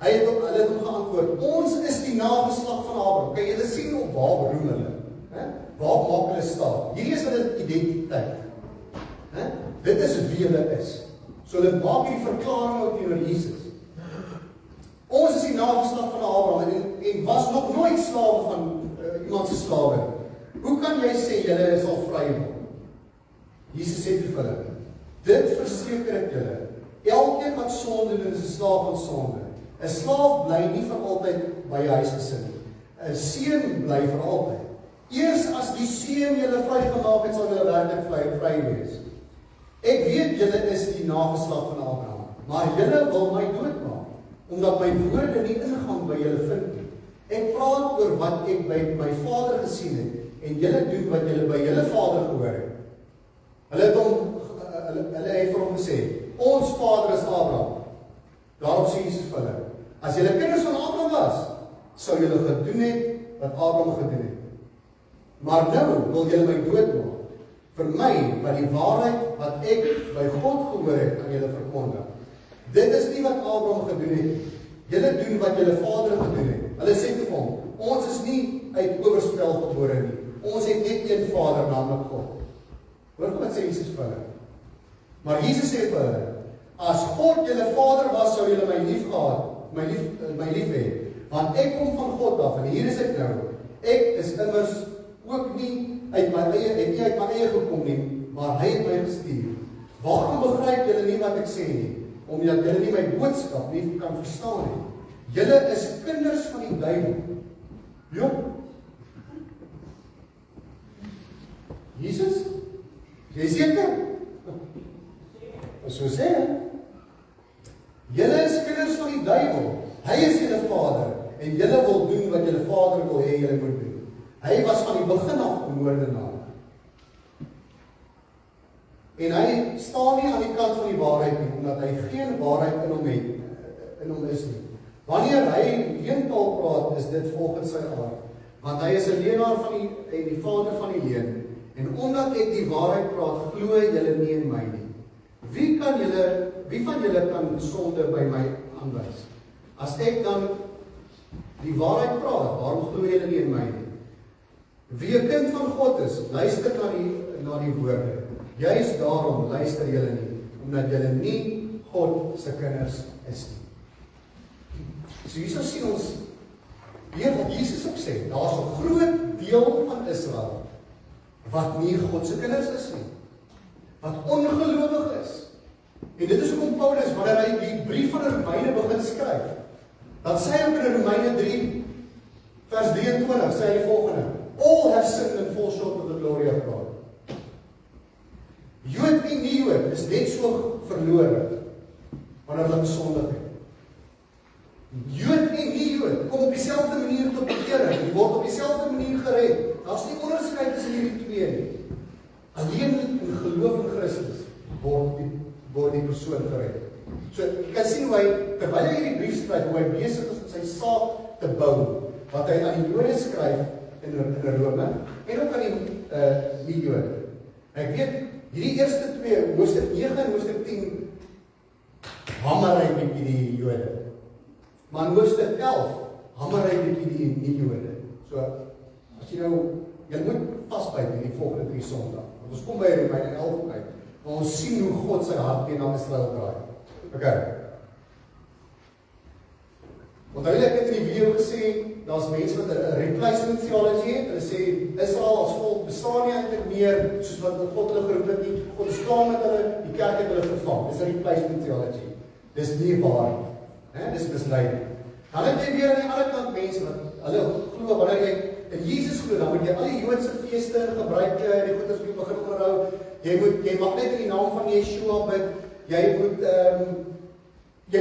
[SPEAKER 1] Hulle het hom geantwoord, ons is die nageslag van Abraham. Kan julle sien op waar beroem hulle? Waar maak hulle staan? Hierdie is hulle identiteit. Dit is wie hulle is. So hulle maak hierdie verklaring ook teenoor Jesus. Ons is die nageslag van Abraham en was nog nooit slawe van iemand se slawe. Hoe kan jy sê julle sal vry word? Jesus sê vir hulle, dit verseker ek julle, elkeen wat sonde doen is 'n slaaf van sonde. 'n Slaaf bly nie vir altyd by 'n huisgesin nie. 'n Seun bly vir altyd. Eers as die Seun julle vrygemaak het, sal julle werklik vry wees. Ek weet julle is die nageslag van Abraham, maar julle wil my doodmaak, omdat my woorde nie ingang by julle vind nie. Ek praat oor wat ek by my Vader gesien het, en julle doen wat julle by julle Vader gehoor het. Hulle het vir hom gesê, ons Vader is Abraham. Daarom sê Jesus vir hulle, as julle kinders van Abraham was, sou julle gedoen het wat Abraham gedoen het. Maar nou wil julle my doodmaak, vir my, wat die waarheid wat ek by God gehoor het, aan julle verkondig. Dit is nie wat Abraham gedoen het. Julle doen wat julle vader gedoen het. Hulle sê vir hom, ons is nie uit oorspel gebore nie. Ons het net een Vader, naamlik God. Hoor wat sê Jesus vir hulle? Maar Jesus sê vir hulle, as God julle Vader was, sou julle my lief gehad, my lief hê. Want ek kom van God af, en hier is ek nou. Ek is immers ook nie uit my eie gekom nie, maar hy het my gestuur. Waarom begryp julle nie wat ek sê nie? Omdat julle nie my boodskap nie kan verstaan nie. Julle is kinders van die duiwel. Jop. Jesus? Jy seker? So sê hy. Julle is kinders van die duiwel. Hy is julle vader, en julle wil doen wat julle vader wil hê julle moet doen. Hy was van die begin af 'n moordenaar. En hy staan nie aan die kant van die waarheid nie, omdat hy geen waarheid in hom is nie. Wanneer hy leentaal praat, is dit volgens sy aard, want hy is 'n leenaar en die vader van die leen. En omdat ek die waarheid praat, glo julle nie in my nie. Wie van julle kan sonde by my aanwys? As ek dan die waarheid praat, waarom glo julle nie in my nie? Wie 'n kind van God is, luister na die woorde. Juist daarom luister julle nie, omdat julle nie God se kinders is nie. So hierso sien ons weer wat Jesus ook sê, daar's 'n groot deel van Israel wat nie God se kinders is nie, wat ongelowig is. En dit is hoekom Paulus, wanneer hy die brief van Romeine begin skryf, dan sê hy ook in Romeine 3, vers 23, sê hy die volgende, all have sinned and fall short of the glory of God. Jood en nie Jood is net so verlore wanneer hulle gesondig het. Jood en nie Jood kom op dieselfde manier tot bekering, die word op dieselfde manier gered. Daar's nie onderskeid tussen hierdie twee nie. Alleen in geloof in Christus word die persoon gered. So jy kan sien hoe hy, terwyl hy hierdie brief skryf, hoe hy besig is om sy saak te bou, wat hy aan die Jode skryf in Rome, en ook aan die Jode. Ek weet, hierdie eerste twee, hoofstuk 9 en hoofstuk 10, hamer hy bietjie die Jode. Maar in hoofstuk 11, hamer hy bietjie die nie-Jode. So, as jy moet vasbyt in die volgende 3 Sondag. Want ons kom by Romeine 11 uit, maar ons sien hoe God sy hart teenoor Israel draai. Okay. Onthou ek het in die video gesê, daar's mense wat 'n replacement theology het. Hulle sê Israel as volk bestaan nie eintlik meer soos wat God hulle geroep het nie. God is klaar met hulle, die kerk het hulle vervang. Dis 'n replacement theology. Dis nie waar nie. Dis misleiding. Dan het jy weer aan die ander kant mense wat hulle glo wanneer jy in Jesus glo, dan moet jy al die Joodse feeste gebruik, die goeders moet begin onderhou. Jy mag net in die naam van Yeshua bid. Jy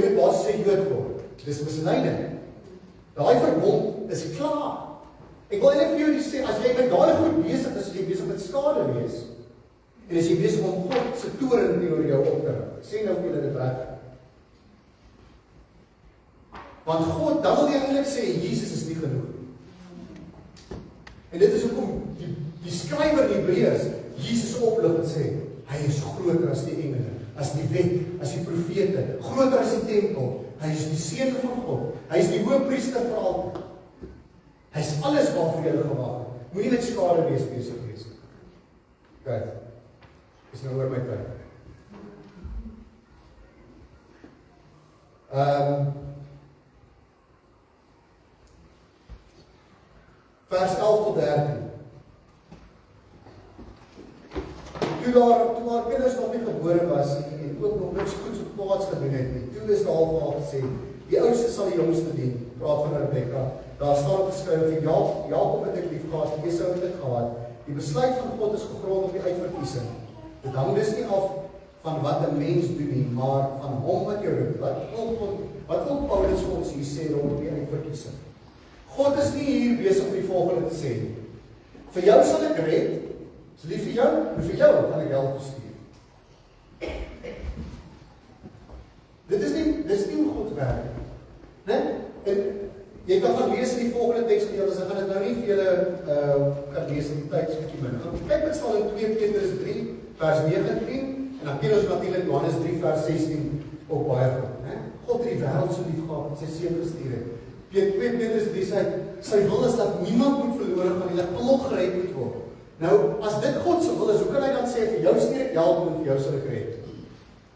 [SPEAKER 1] moet basies 'n Jood word. Dis misleiding. Daai verbond is klaar. Ek wil net vir julle sê, as jy met daai goed besig is, as jy besig met skade wees, en as jy besig om God se toorn teenoor jou op te rig, sê nou vir julle dit reg. Want God, dan wil jy eintlik sê, Jesus is nie genoeg. En dit is hoekom die skrywer in Hebreërs Jesus oplig en sê, hy is groter as die engele. as die wet, as die profete, groter as die tempel. Hy is die seun van God. Hy is die hoëpriester vir altyd. Hy is alles waarvoor jy gemaak het. Moenie met skade besig wees. Kyk, is nou oor my tyd. Vers 11 tot 13. Toe haar kinders nog nie gebore was en ook nog niks goeds of kwaads gedoen het nie, toe is daar al gesê, die oudste sal die jongste dien, praat van Rebekka. Daar staan geskryf vir Jakob het ek lief gehad, Esau het ek gehad. Die besluit van God is gegrond op die uitverkiesing. Dit hang dus nie af van wat 'n mens doen nie, maar van hom wat jou roep. Wat wil Paulus vir ons hier sê rondom die uitverkiesing? God is nie hier besig om die volgende te sê. Vir jou sal ek red, is lief vir jou, en vir jou gaan ek hel gestuur. Dit is nie hoe God werk. Nee? En jy kan gaan lees in die volgende teksgedeelte, ek gaan dit nou nie vir julle kan lees in die tyd so bietjie min. Kyk wat staan in 2 Petrus 3 vers 19 en dan ken ons natuurlik Johannes 3 vers 16 ook baie goed, né? God het die wêreld so lief gehad dat sy seun gestuur het. 2 Petrus 3 sê sy wil is dat niemand moet verlore gaan nie, dat almal gered moet word. Nou, as dit God se wil is, hoe kan hy dan sê vir jou stuur ek help en vir jou sal ek red?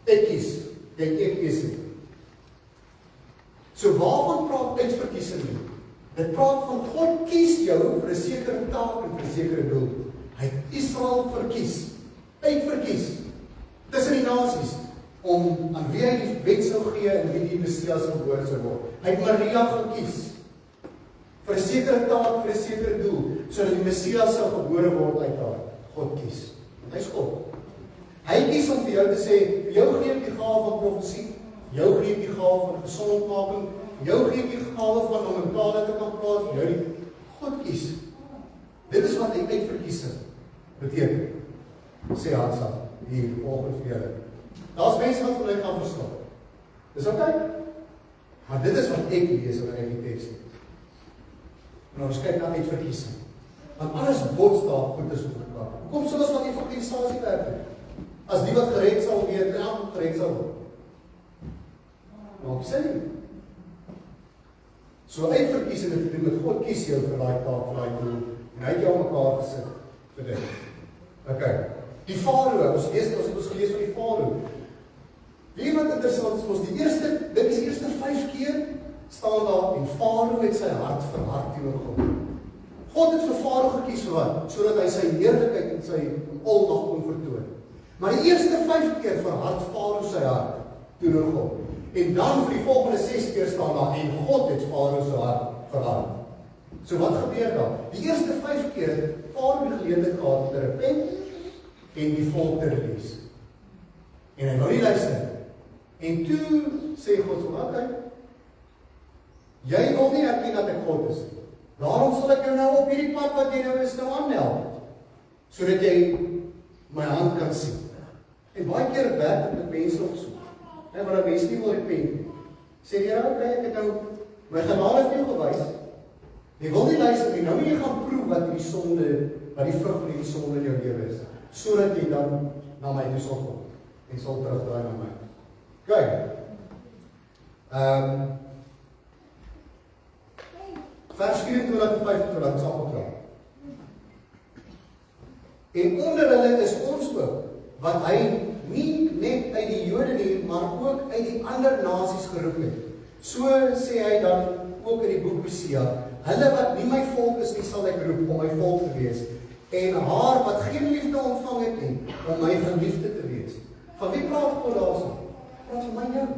[SPEAKER 1] Ek kies, jy kies nie. So waarvan praat uitverkiesing nie? Dit praat van God kies jou vir 'n sekere taak en vir 'n sekere doel. Hy het Israel verkies, uitverkies, tussen die nasies, om aan wie hy die wet sou gee en wie die Messias gebore sou word. Hy het Maria gekies, vir 'n sekere taak, vir 'n sekere doel, sodat die Messias sou gebore word uit haar. God kies. Hy is God. Hy kies om vir jou te sê, vir jou gee ek die gawe van profesie, jou gee ek die gawe van gesondmaking, jou gee ek die gawe van om in tale te kan praat, vir jou die God kies. Dit is wat die uitverkiesing beteken. Sê Hansa, hier, volgens vir julle. Daar's mense wat van my gaan verstaan. Dis oké? Maar dit is wat ek lees in die teks. Nou ons kyk na uitverkiesing. Want alles bots daar goed is op mekaar. Hoekom sal ons van evangelisasie werk? As die wat gered sal word, en elke gered sal word. Nou ek sê nie. So uitverkiesing het te doen met God kies jou vir daai taak, vir daai doel, en hy het jou mekaar gesit vir dit. Okay. Die Farao, ons het ons gelees van die Farao. Wie wat interessant is, ons dit is die eerste 5 keer staan daar, en Farao het sy hart verhard teenoor God. God het vir Farao gekies vir wat? Sodat hy sy heerlikheid en sy almag kon vertoon. Maar die eerste 5 keer verhard Farao sy hart teenoor God. En dan vir die volgende 6 keer staan daar, en God het Farao sy hart verhard. So wat gebeur daar? Die eerste 5 keer het Farao die geleentheid gehad om te repent en die volk te release. En hy wou nie luister. En toe sê God so, okay, jy wil nie erken dat ek God is. Daarom sal ek jou nou op hierdie pad wat jy nou is nou aanmeld, sodat jy my hand kan sien. En baie keer werk dit met mense ook so. Maar dat mense nie wil repent. Sê jy, okay, ek het nou my genade vir jou gewys. Jy wil nie luister nie, nou moet jy gaan proef wat die sonde, wat die vrug van die sonde in jou lewe is, sodat jy dan na my toe sal kom en sal terugdraai na my. Kyk. Vers 24 en 25 sal opdraai. En onder hulle is ons ook, wat hy nie net uit die Jode nie, maar ook uit die ander nasies geroep het. So sê hy dan ook in die boek Hosea, hulle wat nie my volk is nie, sal ek roep om my volk te wees, en haar wat geen liefde ontvang het nie, om my geliefde te wees. Van wie praat God daarso? Praat van my jou.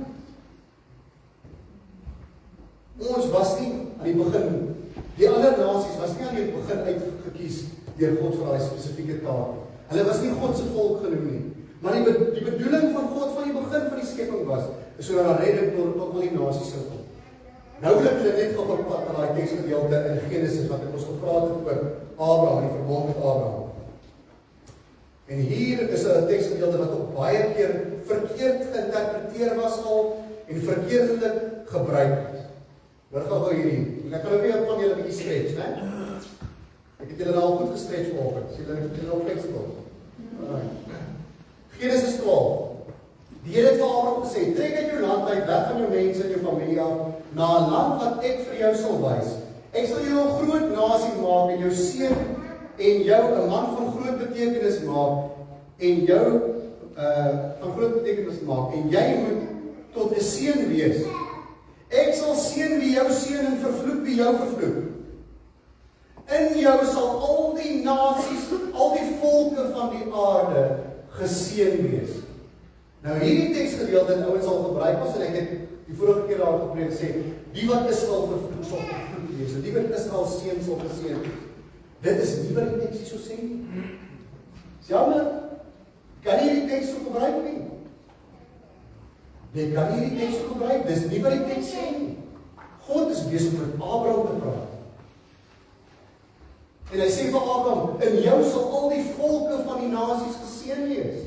[SPEAKER 1] Ons was nie aan die begin, die ander nasies was nie aan die begin uitgekies deur God vir daai spesifieke taak. Hulle was nie God se volk genoem nie. Maar die bedoeling van God van die begin van die skepping was, is sodat daar redding tot al die nasies sou kom. Nou wil ek julle net gou op daai teksgedeelte in Genesis wat ek ons gepraat het oor Abraham, die verbond met Abraham. En hier is 'n teksgedeelte wat op baie keer verkeerd geïnterpreteer was al en verkeerdelik gebruik is. Hoor gou hierdie. Ek kan ook weer van julle 'n bietjie stretch, né? Ek het julle nou al goed gestretch vanoggend. Sien julle nou flexible. Genesis 12. Die Here het vir Abraham gesê, trek uit jou land uit, weg van jou mense en jou familie af, na 'n land wat ek vir jou sal wys. Ek sal jou 'n groot nasie maak en jou seun en jou 'n man van groot betekenis maak en jou van groot betekenis maak en jy moet tot 'n seën wees. Ek sal seën wie jou seën en vervloek wie jou vervloek. In jou sal al die nasies, al die volke van die aarde geseën wees. Nou hierdie teksgedeelte en ouens sal gebruik as en ek het die vorige keer daar gepreek sê, die wat Israel vervloek sal vervloek wees, en die wat Israel seën sal geseën wees. Dit is nie wat die teks hier so sê nie. Jammer, kan nie die teks so gebruik nie. Jy kan nie die teks so gebruik, dis nie wat die teks sê nie. God is besig met Abraham te praat. En hy sê vir Abraham, in jou sal al die volke van die nasies geseën wees.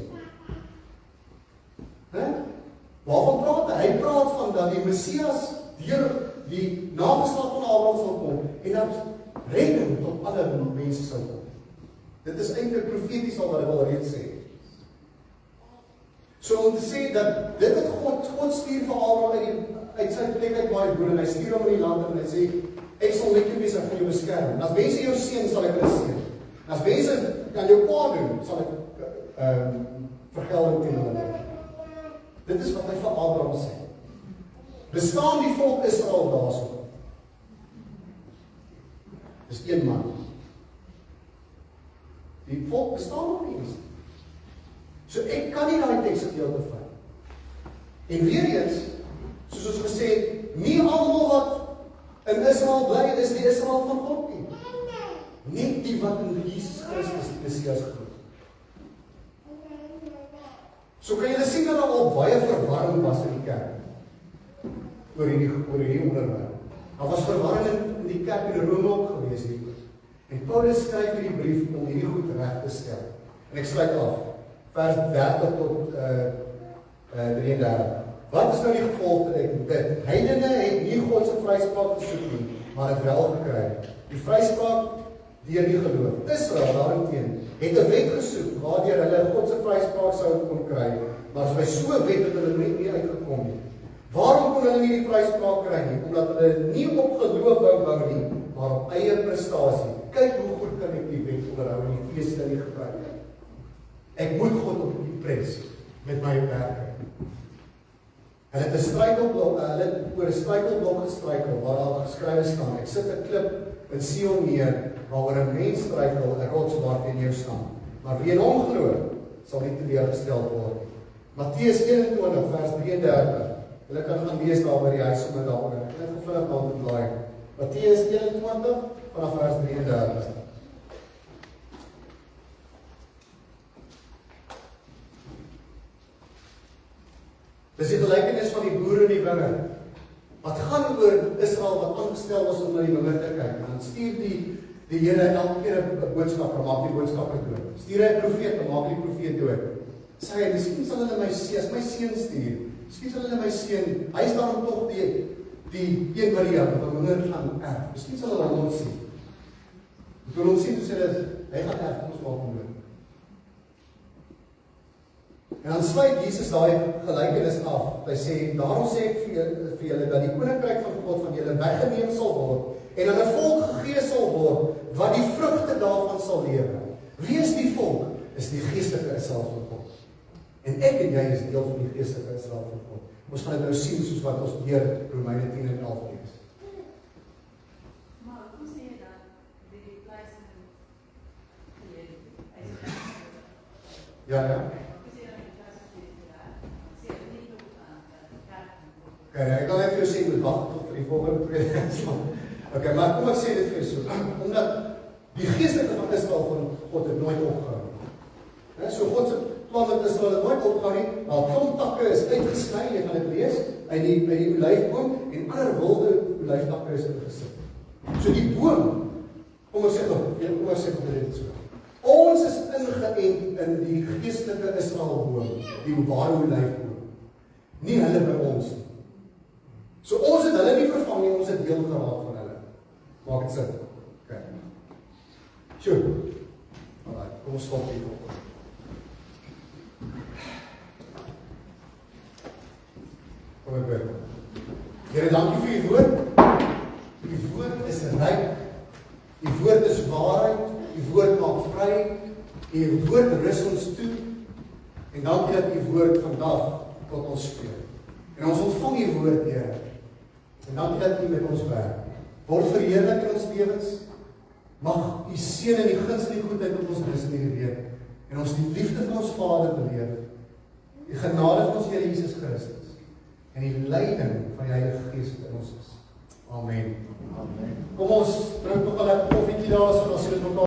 [SPEAKER 1] Waarvan praat hy? Hy praat van dat die Messias deur die nageslag van Abraham sal kom en dat redding tot alle mense sal kom. Dit is eintlik profeties al wat hy wil reeds sê. So om te sê dat dit wat God stuur vir Abraham uit sy plek uit waar hy woon, en hy stuur hom in die land en hy sê, ek sal met jou wees en gaan jou beskerm. En as mense jou seën, sal ek hulle seën. En as mense kan jou kwaad doen, sal ek vergelding teen hulle. Dit is wat hy vir Abraham sê. Bestaan die volk Israel daarso? Dis een man. Die volk bestaan nog nie eens. So ek kan nie daai teksgedeelte vat. En weer eens, soos ons gesê het, nie almal wat in Israel bly is die Israel van God nie. Net die wat in Jesus Christus die Messias glo. So kan julle sien dat daar al baie verwarring was in die kerk oor hierdie onderwerp. Daar was verwarring in die kerk in Rome ook gewees hieroor. En Paulus skryf hierdie brief om hierdie goed reg te stel. En ek sluit af. Vers 30 tot 33. Wat is nou die gevolg dit? Heidene het nie God se vryspraak gesoek nie, maar het wel gekry. Die vryspraak deur die geloof. Israel daarenteen het 'n wet gesoek waardeur hulle God se vryspraak sou kon kry, maar by so 'n wet het hulle nie uitgekom nie. Waarom kon hulle nie die vryspraak kry nie? Omdat hulle nie op geloof wou bou nie, maar op eie prestasie. Kyk hoe goed kan ek die wet onderhou en die feeste nie gebruik nie. Ek moet God op die pres met my werke. Hulle het 'n struikelblok, hulle het oor 'n struikelblok gestruikel waar daar geskrywe staan: ek sit 'n klip in Sion neer waaroor 'n mens struikel, 'n rots waar teen jou staan. Maar wie in hom glo, sal nie teleurgestel word. Matteus 21 vers 33. Hulle kan gaan lees daar by die huis sommer daaroor. Ek het vinnig daar te blaai. Matteus 21 vanaf vers 33. Dis die gelykenis van die boer in die wingerd. Wat gaan oor Israel wat aangestel was om na die wingerd te kyk. Dan stuur die Here elke keer 'n boodskapper, maak die boodskapper dood. Stuur hy 'n profeet, dan maak die profeet dood. Sê hy, miskien sal hulle my seun stuur. Miskien sal hulle my seun, hy is dan tog die een wat die wingerd gaan erf. Miskien sal hulle hom sien. Toe hulle sien, sê hulle, hy gaan erf, ons maak hom dood. En dan sluit Jesus daai gelykenis af. Hy sê, daarom sê ek vir julle dat die koninkryk van God van julle weggeneem sal word en aan 'n volk gegee sal word wat die vrugte daarvan sal lewe. Wie is die volk? Is die geestelike Israel van God. En ek en jy is deel van die geestelike Israel van God. Ons gaan dit nou sien soos wat ons deur Romeine 10 en 11 lees.
[SPEAKER 2] Maar hoe sê jy dan die plasing geleer?
[SPEAKER 1] Ja. Ek kan net vir jou sê, moet wag tot vir die volgende predik. Okay, maar kom ek sê dit vir jou so. Omdat die geestelike van Israel van God het nooit opgehou. So God se plan met Israel het nooit opgehou nie. Daar klomp takke is uitgesny, jy gaan dit lees, uit die olyfboom en ander wilde olyftakke is ingesit. So die boom, kom ons sê dit so. Ons is ingeënt in die geestelike Israelboom, die ware olyfboom. Nie hulle by ons nie. So ons het hulle nie vervang nie, ons het deel geraak van hulle. Maak dit sin? Okay. Sjoe. Alright, kom ons stop hier. Kom ek bid. Here, dankie vir u woord. U woord is ryk. U woord is waarheid. U woord maak vry. U woord rus ons toe. En dankie dat u woord vandag tot ons spreek. En ons ontvang u woord, Here. En dankie dat u met ons werk. Word verheerlik in ons lewens. Mag u seën en die guns en die goedheid op ons rus in hierdie week. En ons die liefde van ons Vader beleef. Die genade van ons Here Jesus Christus. En die leiding van die Heilige Gees in ons is. Amen. Kom ons drink nog 'n lekker koffietjie daar, so dan sien ons mekaar.